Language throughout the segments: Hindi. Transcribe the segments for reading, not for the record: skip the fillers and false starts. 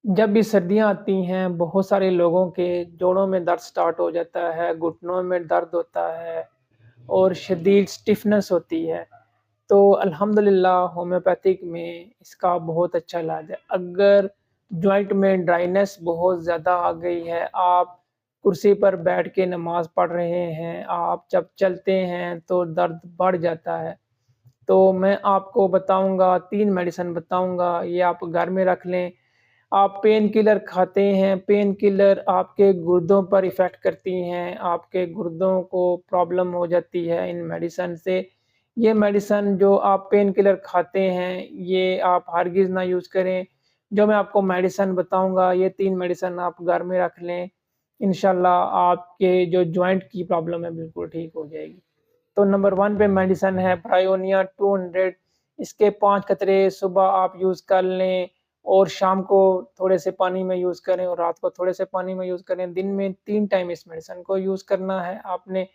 जब भी सर्दियाँ आती हैं, बहुत सारे लोगों के जोड़ों में दर्द स्टार्ट हो जाता है, घुटनों में दर्द होता है और शदीद स्टिफ़नेस होती है। तो अल्हम्दुलिल्लाह होम्योपैथिक में इसका बहुत अच्छा इलाज है। अगर जॉइंट में ड्राइनेस बहुत ज़्यादा आ गई है, आप कुर्सी पर बैठ के नमाज़ पढ़ रहे हैं, आप जब चलते हैं तो दर्द बढ़ जाता है। तो मैं आपको बताऊँगा 3 मेडिसिन बताऊँगा, ये आप घर में रख लें। आप पेन किलर खाते हैं, पेन किलर आपके गुर्दों पर इफ़ेक्ट करती हैं, आपके गुर्दों को प्रॉब्लम हो जाती है इन मेडिसिन से। ये मेडिसिन जो आप पेन किलर खाते हैं, ये आप हरगिज़ ना यूज़ करें। जो मैं आपको मेडिसिन बताऊँगा, ये 3 मेडिसिन आप घर में रख लें। इंशाअल्लाह आपके जो जॉइंट की प्रॉब्लम है, बिल्कुल ठीक हो जाएगी। तो नंबर 1 पे मेडिसिन है ब्रायोनिया 200। इसके 5 कतरे सुबह आप यूज़ कर लें और शाम को थोड़े से पानी में यूज़ करें और रात को थोड़े से पानी में यूज़ करें। दिन में 3 टाइम इस मेडिसिन को यूज़ करना है आपने।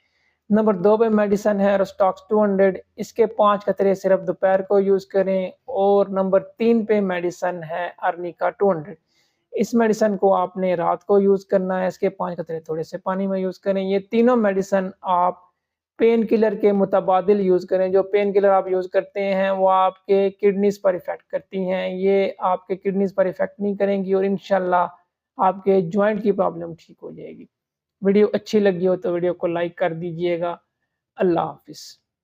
नंबर 2 पे मेडिसिन है रोस्टॉक्स 200। इसके 5 कतरे सिर्फ़ दोपहर को यूज़ करें और नंबर 3 पे मेडिसिन है अर्निका 200। इस मेडिसिन को आपने रात को यूज़ करना है, इसके 5 कतरे थोड़े से पानी में यूज़ करें। ये तीनों मेडिसिन आप पेन किलर के मुतबादिल यूज़ करें। जो पेन किलर आप यूज़ करते हैं, वो आपके किडनीज़ पर इफ़ेक्ट करती हैं। ये आपके किडनीज़ पर इफ़ेक्ट नहीं करेंगी और इंशाअल्लाह आपके जॉइंट की प्रॉब्लम ठीक हो जाएगी। वीडियो अच्छी लगी हो तो वीडियो को लाइक कर दीजिएगा। अल्लाह हाफ़िज़।